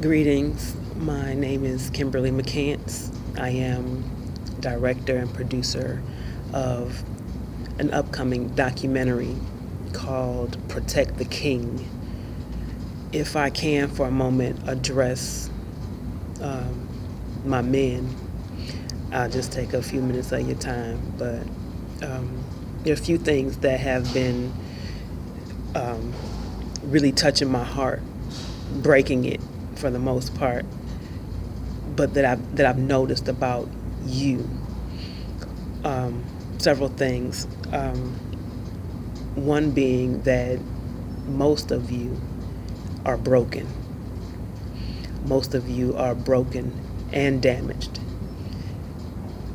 Greetings. My name is Kimberly McCants. I am director and producer of an upcoming documentary called Protect the King. If I can, for a moment, address my men, I'll just take a few minutes of your time. But there are a few things that have been really touching my heart, breaking it for the most part, but that I've noticed about you. Several things. One being that most of you are broken. Most of you are broken and damaged,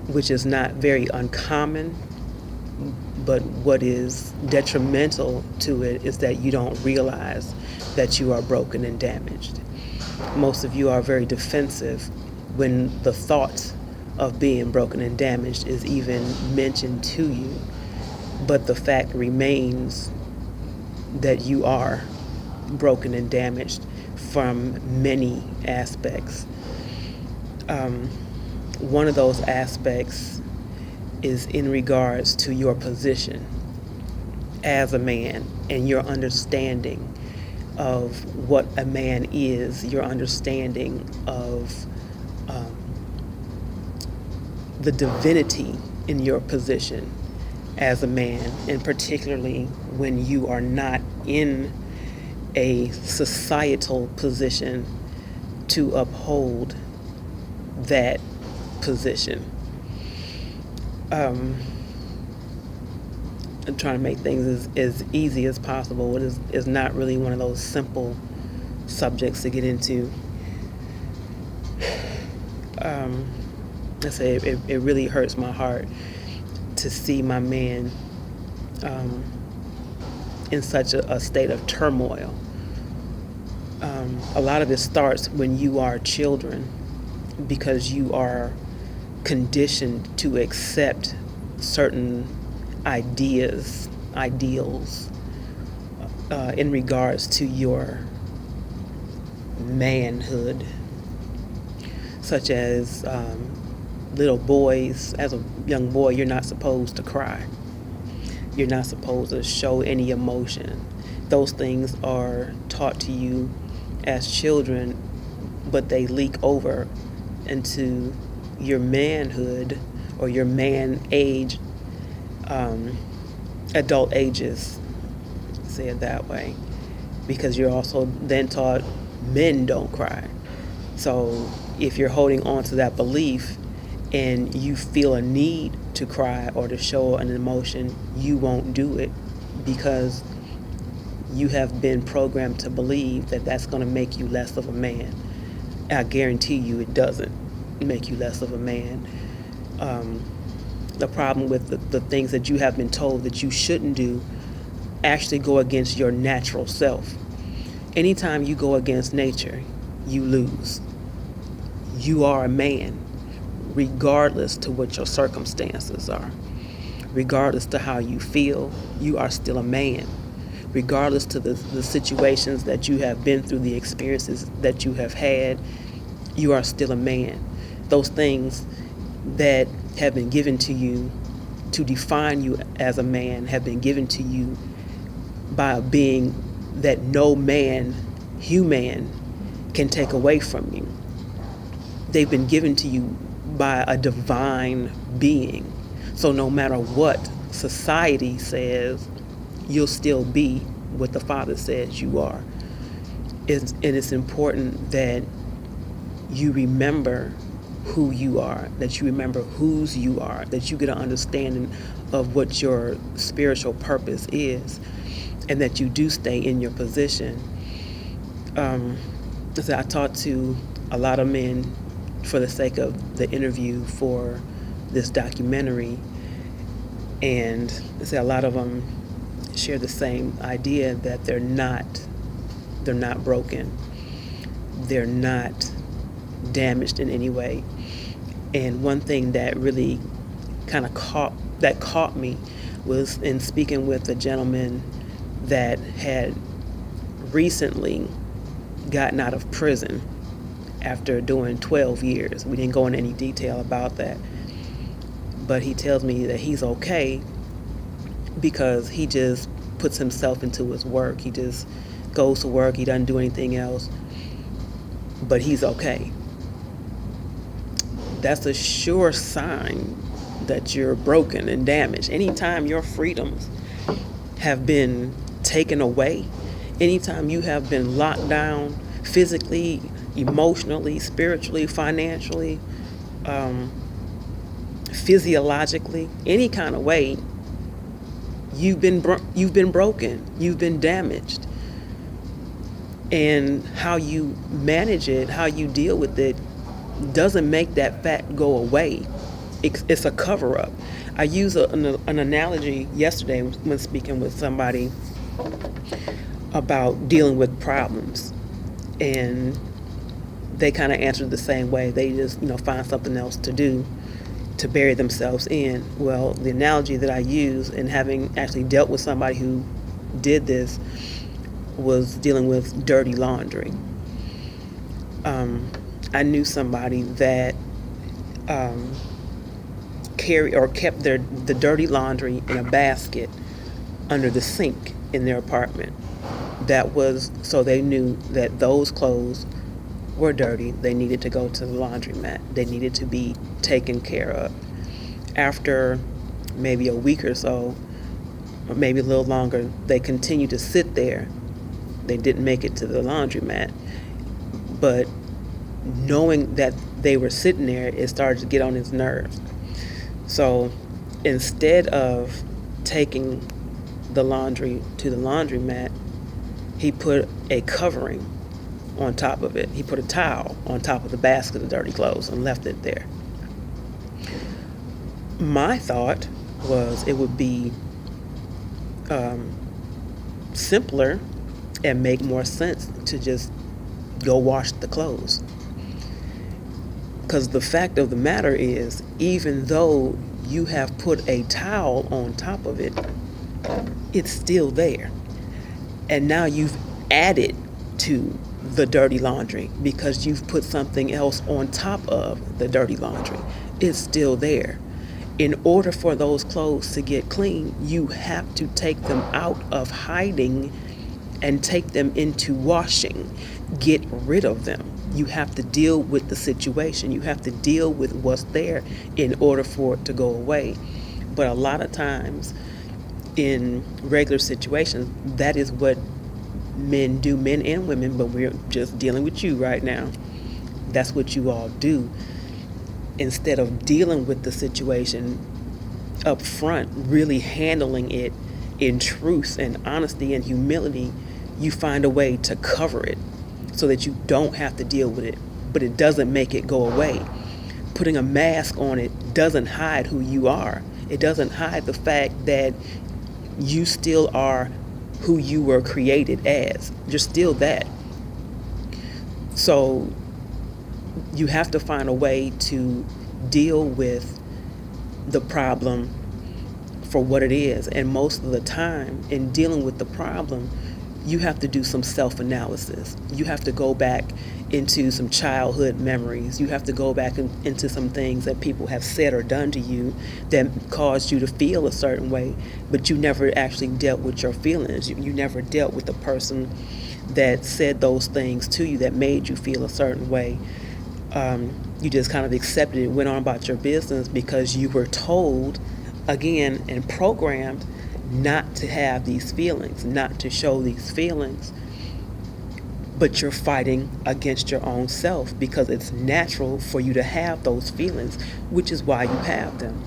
which is not very uncommon, but what is detrimental to it is that you don't realize that you are broken and damaged. Most of you are very defensive when the thought of being broken and damaged is even mentioned to you, but the fact remains that you are broken and damaged from many aspects. One of those aspects is in regards to your position as a man and your understanding of what a man is, your understanding of the divinity in your position as a man, and particularly when you are not in a societal position to uphold that position. I'm trying to make things as easy as possible. It is not really one of those simple subjects to get into. I say it really hurts my heart to see my man in such a state of turmoil. A lot of it starts when you are children, because you are conditioned to accept certain ideals in regards to your manhood, such as little boys. As a young boy, you're not supposed to cry. You're not supposed to show any emotion. Those things are taught to you as children, but they leak over into your manhood or your man age, adult ages, say it that way, because you're also then taught men don't cry. So if you're holding on to that belief and you feel a need to cry or to show an emotion, you won't do it because you have been programmed to believe that that's going to make you less of a man. I guarantee you it doesn't make you less of a man. The problem with the things that you have been told that you shouldn't do actually go against your natural self. Anytime you go against nature, you lose. You are a man, regardless to what your circumstances are. Regardless to how you feel, you are still a man. Regardless to the situations that you have been through, the experiences that you have had, you are still a man. Those things that have been given to you to define you as a man have been given to you by a being that no man, human, can take away from you. They've been given to you by a divine being. So no matter what society says, you'll still be what the Father says you are. And it's important that you remember who you are, that you remember whose you are, that you get an understanding of what your spiritual purpose is, and that you do stay in your position. So I talked to a lot of men for the sake of the interview for this documentary, and a lot of them share the same idea that they're not broken, they're not damaged in any way. And one thing that really kind of caught me was in speaking with a gentleman that had recently gotten out of prison. after doing 12 years. We didn't go into any detail about that. But he tells me that he's okay because he just puts himself into his work. He just goes to work. He doesn't do anything else. But he's okay. That's a sure sign that you're broken and damaged. Anytime your freedoms have been taken away, anytime you have been locked down physically, emotionally, spiritually, financially, physiologically, any kind of way, you've been broken, you've been damaged. And how you manage it, how you deal with it, doesn't make that fact go away. It's a cover-up. I used an analogy yesterday when speaking with somebody about dealing with problems, and they kind of answered the same way. They just find something else to do to bury themselves in. Well, the analogy that I use, and having actually dealt with somebody who did this, was dealing with dirty laundry. I knew somebody that kept the dirty laundry in a basket under the sink in their apartment. That was so they knew that those clothes were dirty. They needed to go to the laundromat. They needed to be taken care of. After maybe a week or so, or maybe a little longer, they continued to sit there. They didn't make it to the laundromat, but knowing that they were sitting there, it started to get on his nerves. So instead of taking the laundry to the laundromat, he put a covering on top of it. He put a towel on top of the basket of dirty clothes and left it there. My thought was it would be simpler and make more sense to just go wash the clothes. Because the fact of the matter is, even though you have put a towel on top of it, it's still there. And now you've added to the dirty laundry because you've put something else on top of the dirty laundry. It's still there. In order for those clothes to get clean, you have to take them out of hiding and take them into washing. Get rid of them. You have to deal with the situation. You have to deal with what's there in order for it to go away. But a lot of times in regular situations, that is what men do, men and women, but we're just dealing with you right now. That's what you all do. Instead of dealing with the situation up front, really handling it in truth and honesty and humility, you find a way to cover it so that you don't have to deal with it, but it doesn't make it go away. Putting a mask on it doesn't hide who you are. It doesn't hide the fact that you still are who you were created as. You're still that. So you have to find a way to deal with the problem for what it is. And most of the time in dealing with the problem, you have to do some self-analysis. You have to go back into some childhood memories. You have to go back into some things that people have said or done to you that caused you to feel a certain way, but you never actually dealt with your feelings. You never dealt with the person that said those things to you that made you feel a certain way. You just kind of accepted it, went on about your business because you were told, again, and programmed not to have these feelings, not to show these feelings. But you're fighting against your own self because it's natural for you to have those feelings, which is why you have them.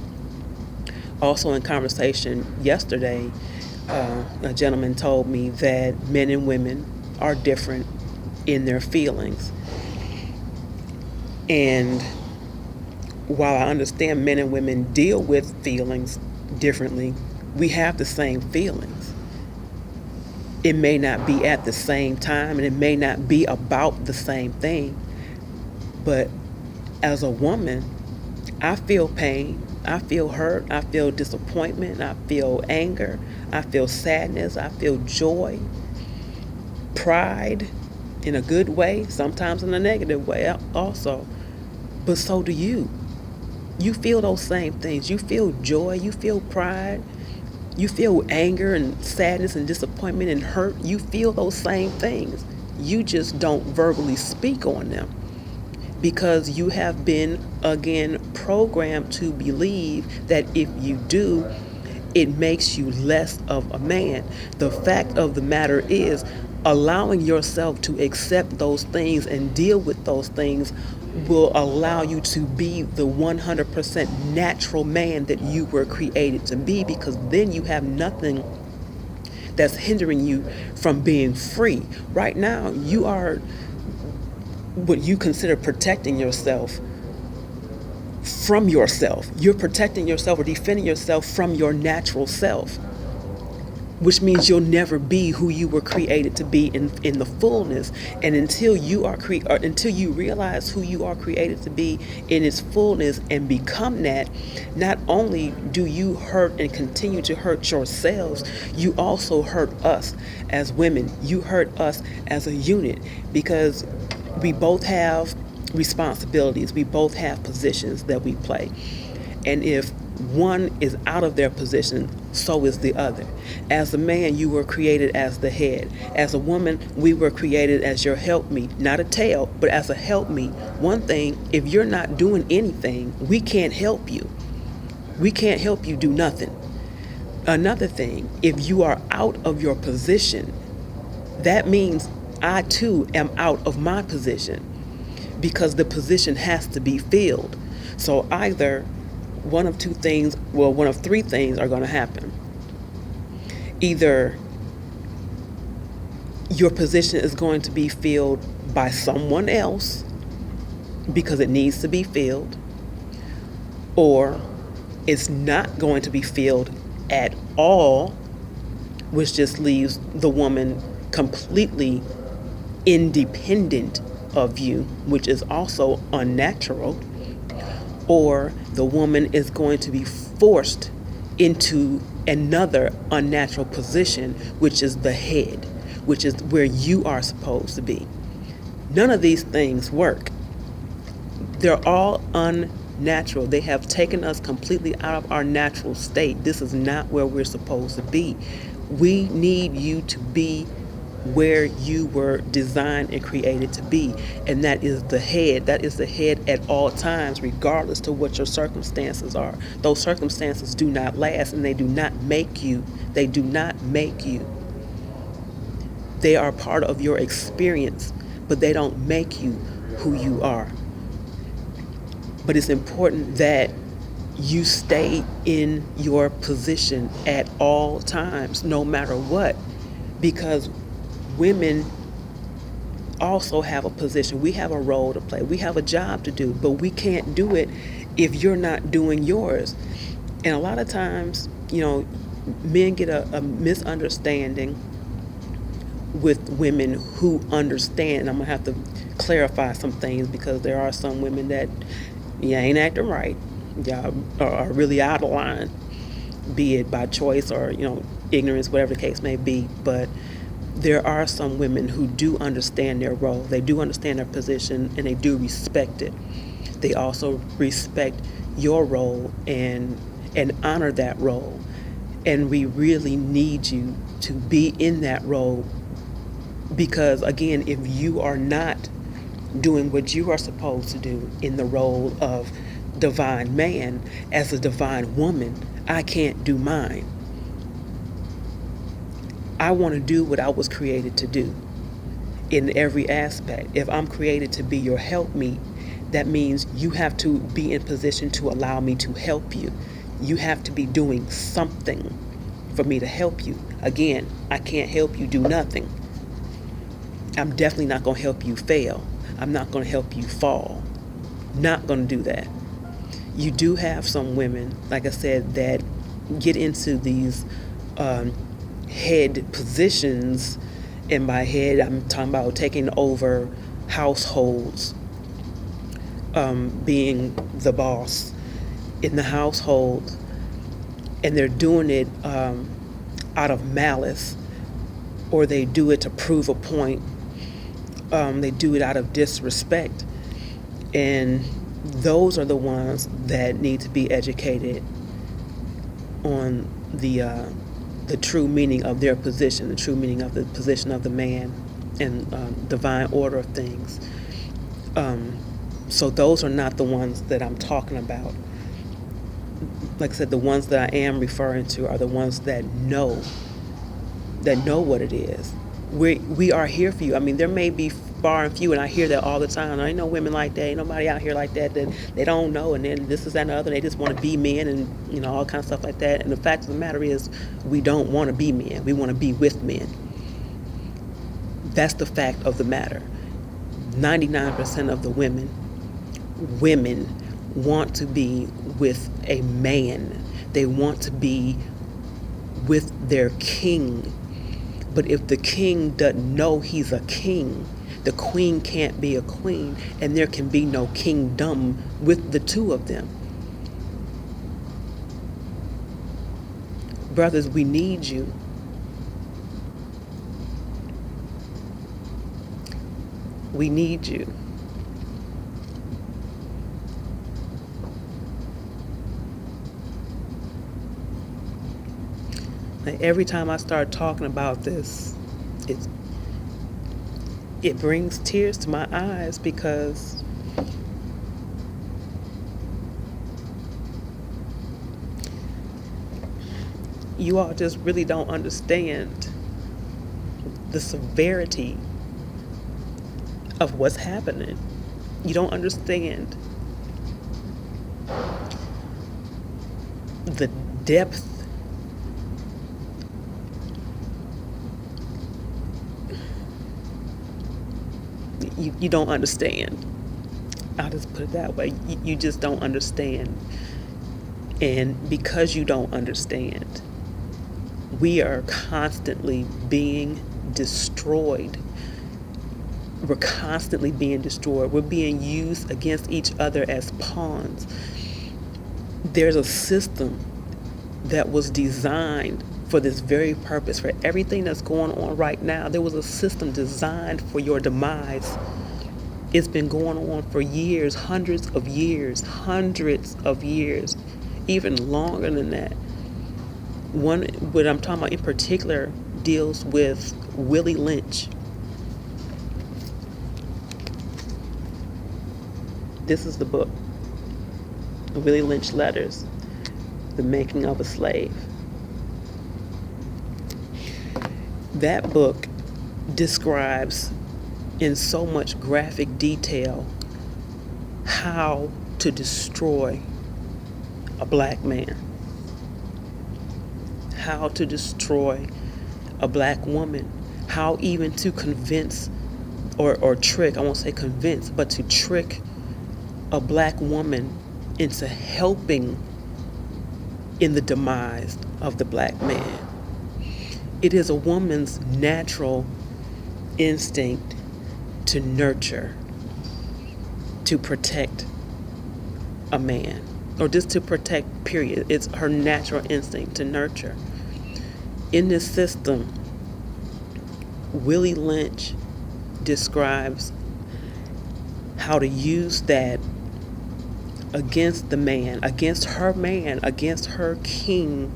Also in conversation yesterday, a gentleman told me that men and women are different in their feelings. And while I understand men and women deal with feelings differently, we have the same feelings. It may not be at the same time, and it may not be about the same thing. But as a woman, I feel pain, I feel hurt, I feel disappointment, I feel anger, I feel sadness, I feel joy, pride, in a good way, sometimes in a negative way also. But so do you. You feel those same things. You feel joy, you feel pride, you feel anger and sadness and disappointment and hurt. You feel those same things. You just don't verbally speak on them because you have been, again, programmed to believe that if you do, it makes you less of a man. The fact of the matter is, allowing yourself to accept those things and deal with those things will allow you to be the 100% natural man that you were created to be, because then you have nothing that's hindering you from being free. Right now, you are what you consider protecting yourself from yourself. You're protecting yourself or defending yourself from your natural self, which means you'll never be who you were created to be in the fullness. And until you are until you realize who you are created to be in its fullness and become that, not only do you hurt and continue to hurt yourselves, you also hurt us as women. You hurt us as a unit, because we both have responsibilities. We both have positions that we play. And if one is out of their position, so is the other. As a man, you were created as the head. As a woman, we were created as your helpmeet, not a tail, but as a helpmeet. One thing, if you're not doing anything, we can't help you. We can't help you do nothing. Another thing, if you are out of your position, that means I too am out of my position, because the position has to be filled. So either one of three things are going to happen. Either your position is going to be filled by someone else because it needs to be filled, or it's not going to be filled at all, which just leaves the woman completely independent of you, which is also unnatural. Or the woman is going to be forced into another unnatural position, which is the head, which is where you are supposed to be. None of these things work. They're all unnatural. They have taken us completely out of our natural state. This is not where we're supposed to be. We need you to be where you were designed and created to be, and that is the head. That is the head at all times, regardless to what your circumstances are. Those circumstances do not last, and they do not make you. They do not make you. They are part of your experience, but they don't make you who you are. But it's important that you stay in your position at all times, no matter what, because women also have a position. We have a role to play. We have a job to do, but we can't do it if you're not doing yours. And a lot of times, men get a misunderstanding with women who understand. I'm going to have to clarify some things, because there are some women that ain't acting right. Y'all are really out of line, be it by choice or, ignorance, whatever the case may be. But there are some women who do understand their role. They do understand their position, and they do respect it. They also respect your role and honor that role. And we really need you to be in that role, because, again, if you are not doing what you are supposed to do in the role of divine man, as a divine woman, I can't do mine. I want to do what I was created to do in every aspect. If I'm created to be your helpmeet, that means you have to be in position to allow me to help you. You have to be doing something for me to help you. Again, I can't help you do nothing. I'm definitely not going to help you fail. I'm not going to help you fall. Not going to do that. You do have some women, like I said, that get into these head positions. In my head, I'm talking about taking over households, being the boss in the household, and they're doing it out of malice, or they do it to prove a point, They do it out of disrespect. And those are the ones that need to be educated on the true meaning of their position, the true meaning of the position of the man, and divine order of things. So those are not the ones that I'm talking about. Like I said, the ones that I am referring to are the ones that know what it is. We are here for you. I mean, there may be far and few, and I hear that all the time. I ain't no women like that. Ain't nobody out here like that they don't know, and then this is that and the other. They just want to be men, and all kinds of stuff like that. And the fact of the matter is, we don't want to be men. We want to be with men. That's the fact of the matter. 99% of the women want to be with a man. They want to be with their king. But if the king doesn't know he's a king, the queen can't be a queen, and there can be no kingdom with the two of them. Brothers, we need you. We need you. Like every time I start talking about this, it brings tears to my eyes, because you all just really don't understand the severity of what's happening. You don't understand the depth you don't understand. I'll just put it that way. You just don't understand. And because you don't understand, we are constantly being destroyed. We're constantly being destroyed. We're being used against each other as pawns. There's a system that was designed for this very purpose. For everything that's going on right now, there was a system designed for your demise. It's been going on for years, hundreds of years, even longer than that. One, what I'm talking about in particular, deals with Willie Lynch. This is the book, Willie Lynch Letters, The Making of a Slave. That book describes in so much graphic detail how to destroy a black man, how to destroy a black woman, how even to convince or trick, I won't say convince, but to trick a black woman into helping in the demise of the black man. It is a woman's natural instinct to nurture, to protect a man, or just to protect, period. It's her natural instinct to nurture. In this system, Willie Lynch describes how to use that against the man, against her king,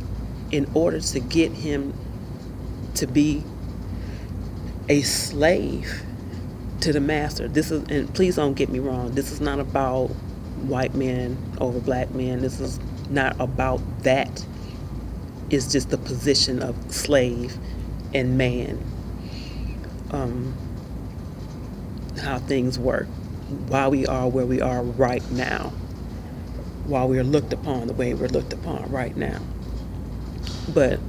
in order to get him to be a slave to the master. This is, and please don't get me wrong, this is not about white men over black men. This is not about that. It's just the position of slave and man. How things work, why we are where we are right now, why we are looked upon the way we're looked upon right now. But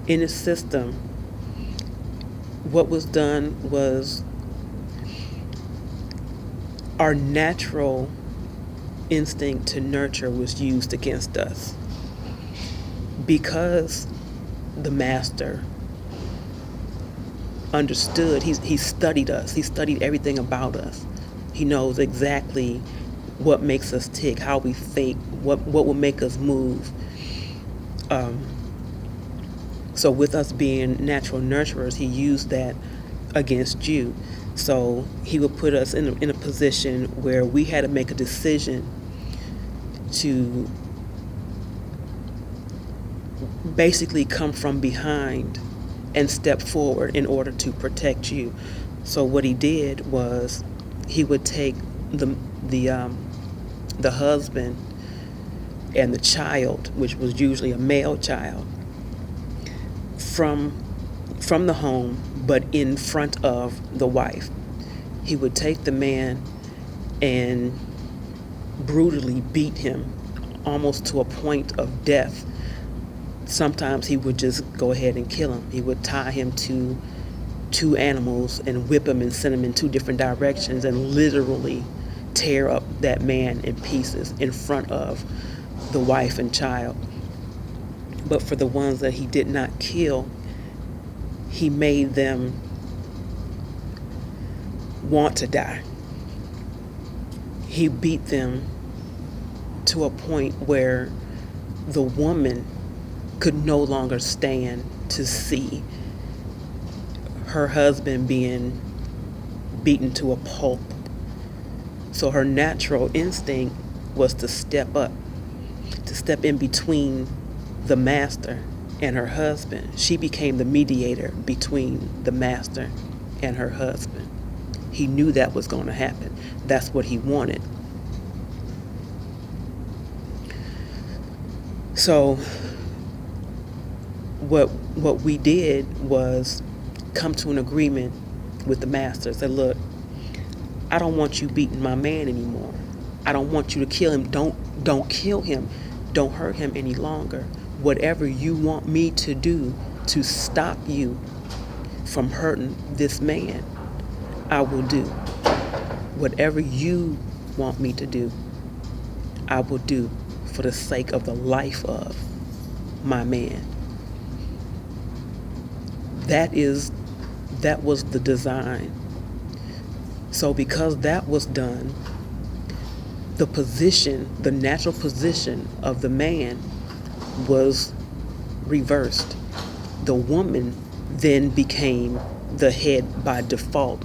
in this system, what was done was our natural instinct to nurture was used against us, because the master understood. He studied us. He studied everything about us. He knows exactly what makes us tick, how we think, what will make us move. So with us being natural nurturers, he used that against you. So he would put us in a position where we had to make a decision to basically come from behind and step forward in order to protect you. So what he did was he would take the husband and the child, which was usually a male child, from the home, but in front of the wife. He would take the man and brutally beat him almost to a point of death. Sometimes he would just go ahead and kill him. He would tie him to two animals and whip him and send him in two different directions and literally tear up that man in pieces in front of the wife and child. But for the ones that he did not kill, he made them want to die. He beat them to a point where the woman could no longer stand to see her husband being beaten to a pulp. So her natural instinct was to step up, to step in between the master and her husband. She became the mediator between the master and her husband. He knew that was going to happen. That's what he wanted. So what we did was come to an agreement with the master. Said, look, I don't want you beating my man anymore. I don't want you to kill him. Don't kill him. Don't hurt him any longer. Whatever you want me to do to stop you from hurting this man, I will do. Whatever you want me to do, I will do for the sake of the life of my man. That was the design. So because that was done, the natural position of the man was reversed. The woman then became the head by default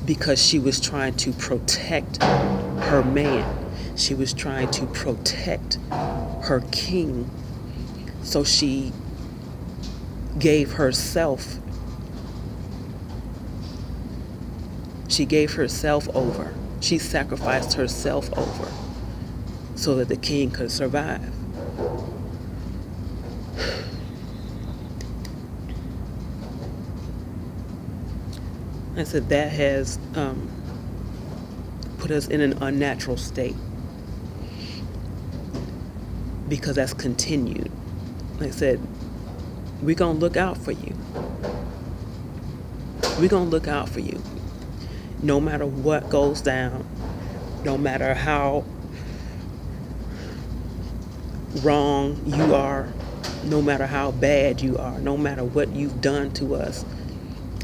because she was trying to protect her man. She was trying to protect her king. So she gave herself over. She sacrificed herself over so that the king could survive. I said that has put us in an unnatural state because that's continued. Like I said, we're going to look out for you. We're going to look out for you. No matter what goes down, no matter how wrong you are, no matter how bad you are, no matter what you've done to us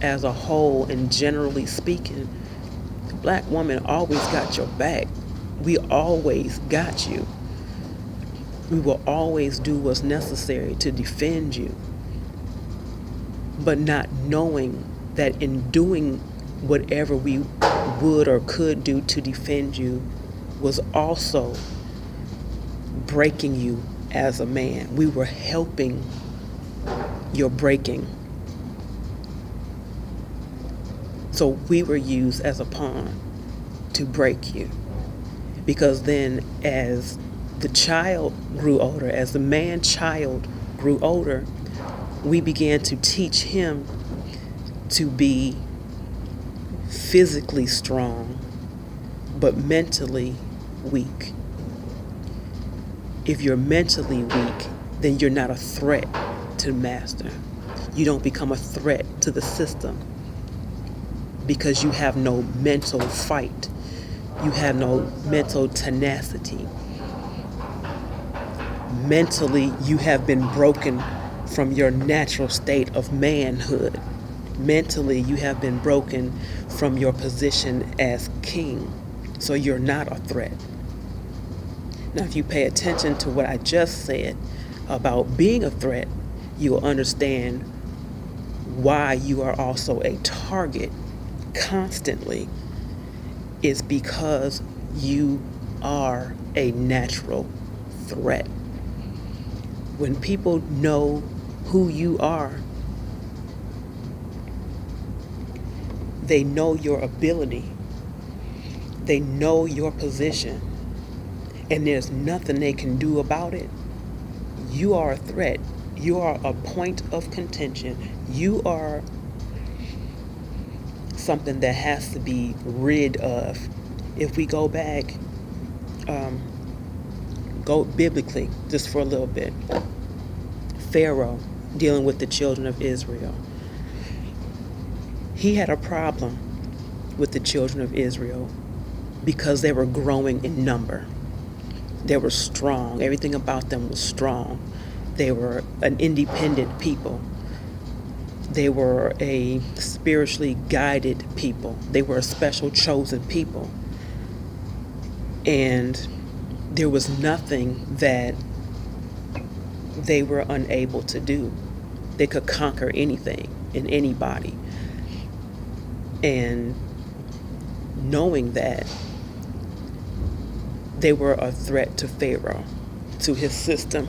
as a whole, and generally speaking, the black woman always got your back. We always got you. We will always do what's necessary to defend you. But not knowing that in doing whatever we would or could do to defend you was also breaking you as a man. We were helping your breaking. So we were used as a pawn to break you. Because then as the child grew older, as the man-child grew older, we began to teach him to be physically strong, but mentally weak. If you're mentally weak, then you're not a threat to master. You don't become a threat to the system because you have no mental fight. You have no mental tenacity. Mentally, you have been broken from your natural state of manhood. Mentally, you have been broken from your position as king. So you're not a threat. Now, if you pay attention to what I just said about being a threat, you will understand why you are also a target constantly is because you are a natural threat. When people know who you are, they know your ability, they know your position, and there's nothing they can do about it. You are a threat. You are a point of contention. You are something that has to be rid of. If we go back, go biblically just for a little bit. Pharaoh dealing with the children of Israel. He had a problem with the children of Israel because they were growing in number. They were strong. Everything about them was strong. They were an independent people. They were a spiritually guided people. They were a special chosen people. And there was nothing that they were unable to do. They could conquer anything and anybody. And knowing that, they were a threat to Pharaoh, to his system,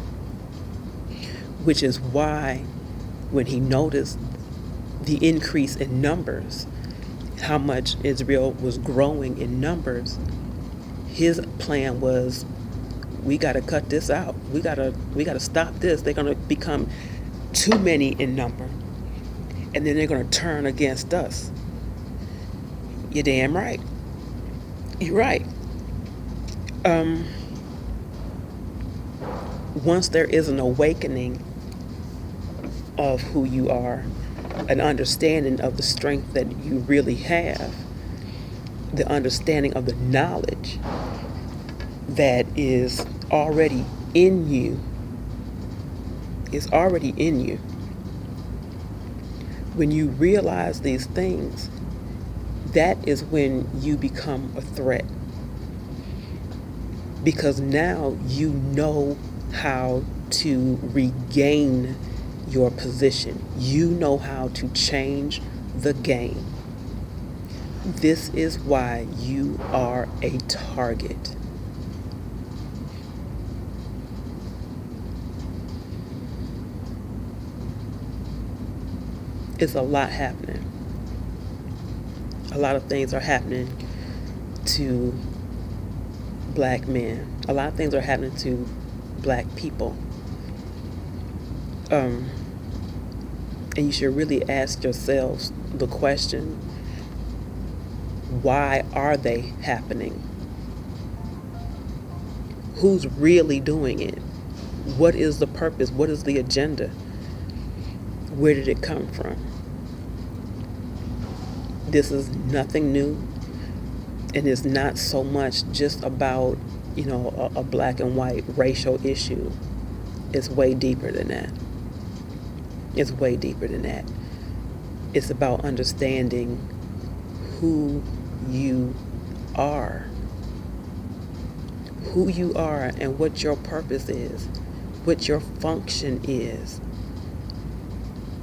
which is why when he noticed the increase in numbers, how much Israel was growing in numbers, his plan was, we got to cut this out. We got to stop this. They're going to become too many in number, and then they're going to turn against us. You're damn right. You're right. Once there is an awakening of who you are, an understanding of the strength that you really have, the understanding of the knowledge that is already in you, when you realize these things, that is when you become a threat. Because now you know how to regain your position. You know how to change the game. This is why you are a target. It's a lot happening. A lot of things are happening to black men. A lot of things are happening to black people. And you should really ask yourselves the question, why are they happening? Who's really doing it? What is the purpose? What is the agenda? Where did it come from? This is nothing new. And it's not so much just about, a black and white racial issue. It's way deeper than that. It's way deeper than that. It's about understanding who you are. Who you are and what your purpose is, what your function is,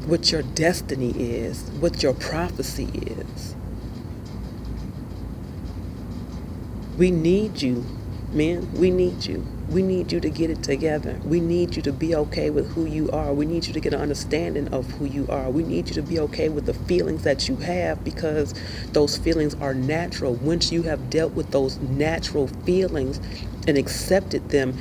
what your destiny is, what your prophecy is. We need you, men. We need you. We need you to get it together. We need you to be okay with who you are. We need you to get an understanding of who you are. We need you to be okay with the feelings that you have, because those feelings are natural. Once you have dealt with those natural feelings and accepted them,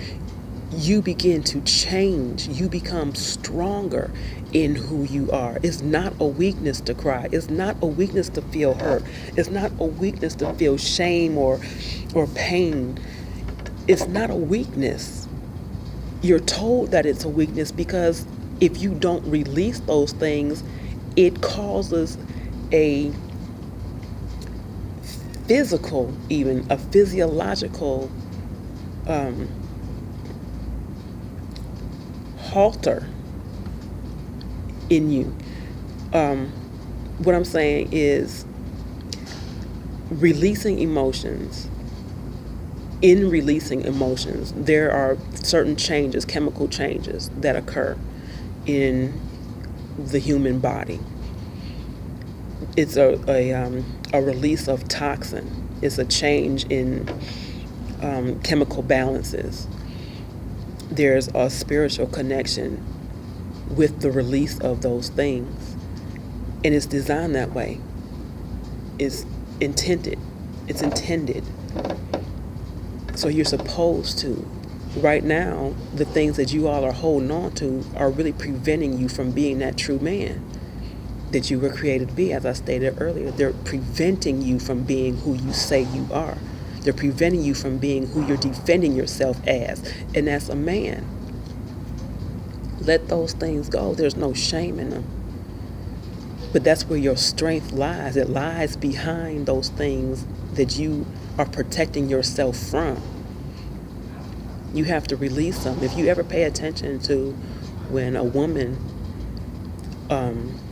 you begin to change. You become stronger in who you are. It's not a weakness to cry. It's not a weakness to feel hurt. It's not a weakness to feel shame or pain. It's not a weakness. You're told that it's a weakness because if you don't release those things, it causes a physical, even a physiological halter in you. What I'm saying is releasing emotions. In releasing emotions, there are certain changes, chemical changes that occur in the human body. It's a release of toxin. It's a change in chemical balances. There's a spiritual connection with the release of those things. And it's designed that way. It's intended. It's intended. So you're supposed to. Right now, the things that you all are holding on to are really preventing you from being that true man that you were created to be. As I stated earlier, they're preventing you from being who you say you are. They're preventing you from being who you're defending yourself as, and that's a man. Let those things go. There's no shame in them. But that's where your strength lies. It lies behind those things that you are protecting yourself from. You have to release them. If you ever pay attention to when a woman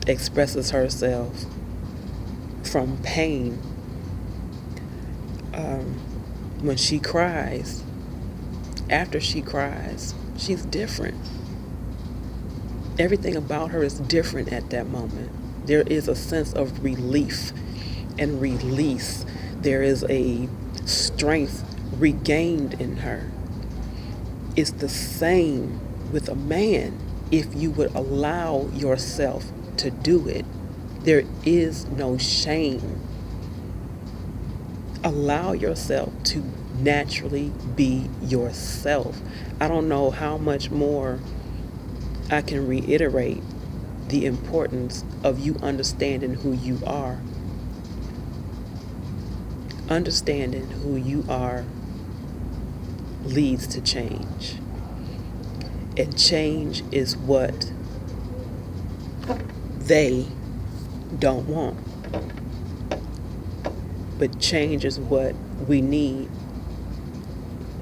expresses herself from pain, when she cries, after she cries, she's different. Everything about her is different at that moment. There is a sense of relief and release. There is a strength regained in her. It's the same with a man if you would allow yourself to do it. There is no shame. Allow yourself to naturally be yourself. I don't know how much more I can reiterate the importance of you understanding who you are. Understanding who you are leads to change. And change is what they don't want. But change is what we need.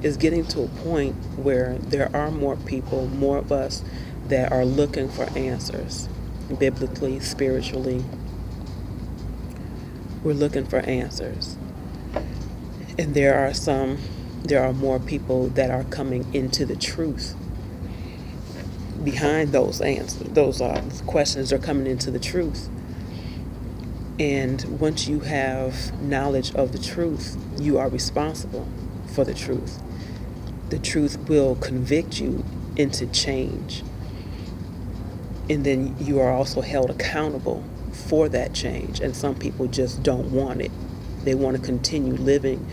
It's getting to a point where there are more people, more of us, that are looking for answers, biblically, spiritually. We're looking for answers. And there are more people that are coming into the truth. Behind those answers, those questions are coming into the truth. And once you have knowledge of the truth, you are responsible for the truth. The truth will convict you into change. And then you are also held accountable for that change. And some people just don't want it. They want to continue living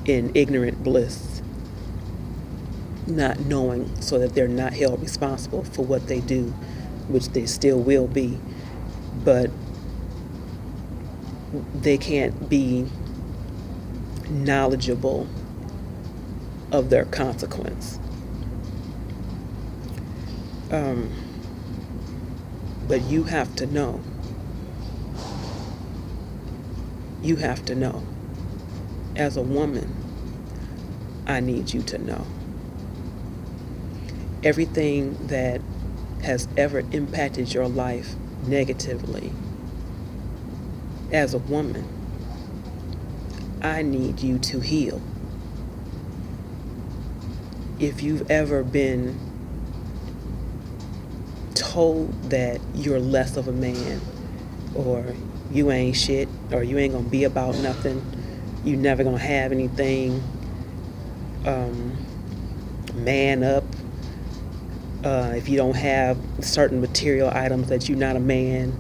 in ignorant bliss, not knowing, so that they're not held responsible for what they do, which they still will be. But they can't be knowledgeable of their consequence. But you have to know. You have to know. As a woman, I need you to know. Everything that has ever impacted your life negatively, as a woman, I need you to heal. If you've ever been told that you're less of a man, or you ain't shit, or you ain't gonna be about nothing, you never gonna have anything, man up, if you don't have certain material items, that you're not a man,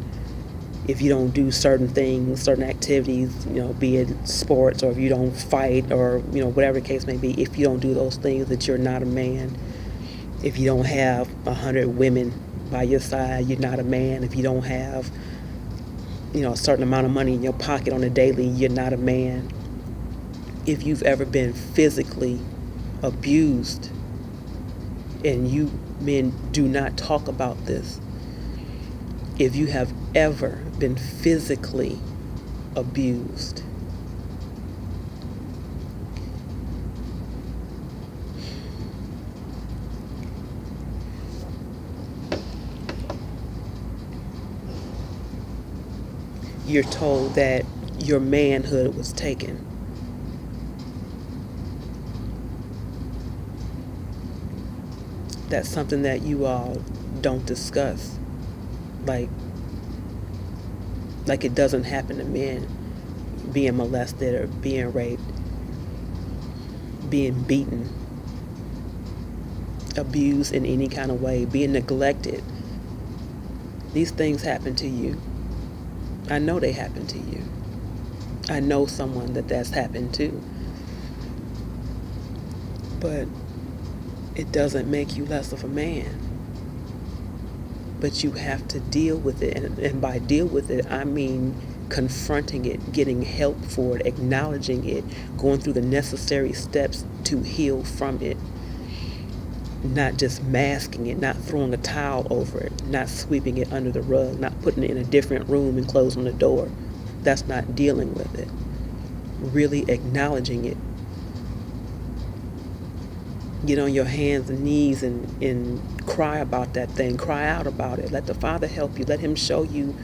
if you don't do certain things, certain activities, be it sports, or if you don't fight, or, whatever the case may be, if you don't do those things, that you're not a man. If you don't have 100 women by your side, you're not a man. If you don't have, a certain amount of money in your pocket on a daily, you're not a man. If you've ever been physically abused, and you men do not talk about this, if you have ever been physically abused, you're told that your manhood was taken. That's something that you all don't discuss. Like, Like it doesn't happen to men being molested or being raped, being beaten, abused in any kind of way, being neglected. These things happen to you. I know they happen to you. I know someone that's happened to. But it doesn't make you less of a man. But you have to deal with it. And by deal with it, I mean confronting it, getting help for it, acknowledging it, going through the necessary steps to heal from it. Not just masking it, not throwing a towel over it, not sweeping it under the rug, not putting it in a different room and closing the door. That's not dealing with it. Really acknowledging it. Get on your hands and knees and cry about that thing. Cry out about it. Let the Father help you. Let Him show you,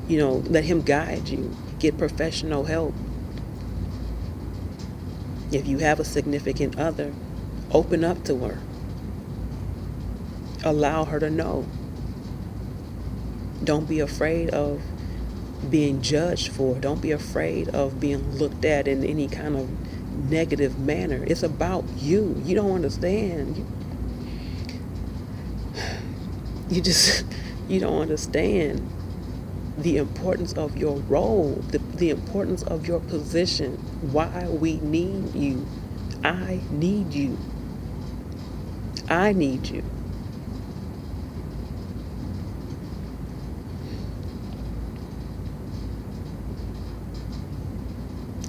let Him guide you. Get professional help. If you have a significant other, open up to her. Allow her to know. Don't be afraid of being judged for. Don't be afraid of being looked at in any kind of negative manner. It's about you. You don't understand. You don't understand the importance of your role, the importance of your position, why we need you. I need you. I need you.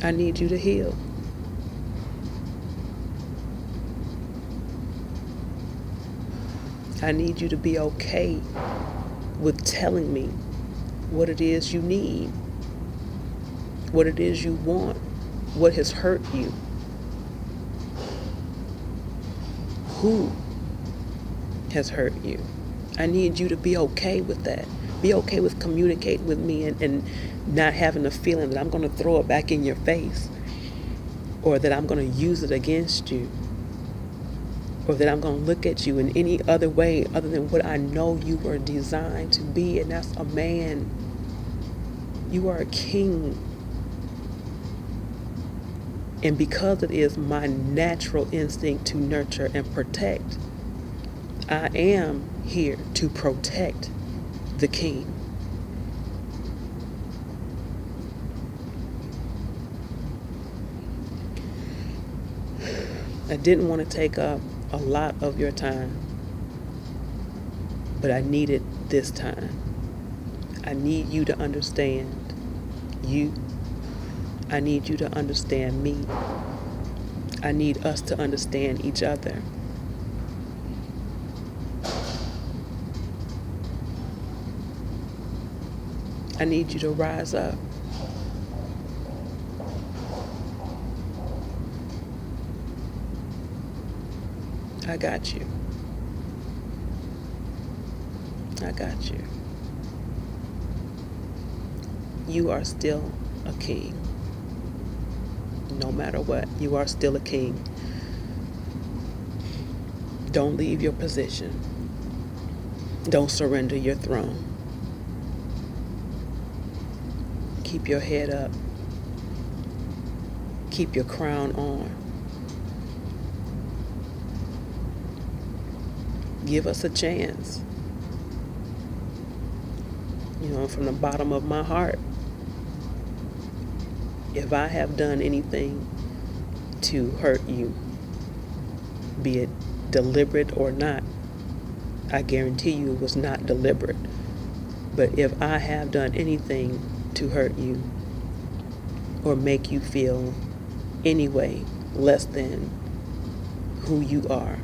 I need you to heal. I need you to be okay with telling me what it is you need, what it is you want, what has hurt you, who has hurt you. I need you to be okay with that. Be okay with communicating with me and not having a feeling that I'm going to throw it back in your face, or that I'm going to use it against you, or that I'm going to look at you in any other way other than what I know you were designed to be, and that's a man. You are a king. And because it is my natural instinct to nurture and protect, I am here to protect the king. I didn't want to take up a lot of your time, but I need it this time. I need you to understand you. I need you to understand me. I need us to understand each other. I need you to rise up. I got you. I got you. You are still a king. No matter what, you are still a king. Don't leave your position. Don't surrender your throne. Keep your head up. Keep your crown on. Give us a chance. From the bottom of my heart, if I have done anything to hurt you, be it deliberate or not, I guarantee you it was not deliberate. But if I have done anything to hurt you or make you feel any way less than who you are,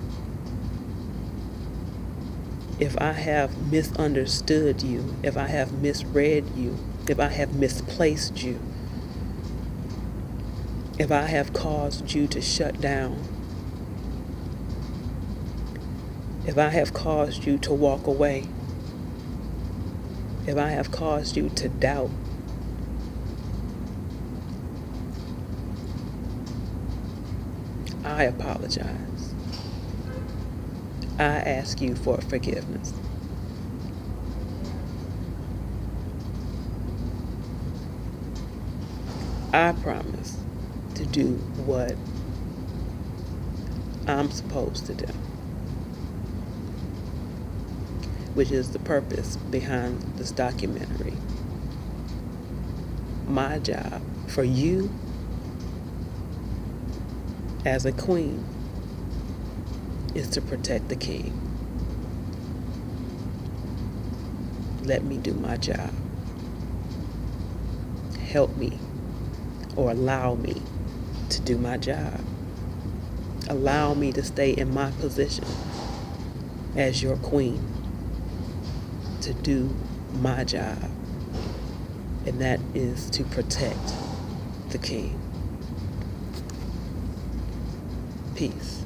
if I have misunderstood you, if I have misread you, if I have misplaced you, if I have caused you to shut down, if I have caused you to walk away, if I have caused you to doubt, I apologize. I ask you for forgiveness. I promise to do what I'm supposed to do, which is the purpose behind this documentary. My job for you as a queen is to protect the king. Let me do my job. Help me or allow me to do my job. Allow me to stay in my position as your queen to do my job, and that is to protect the king. Peace.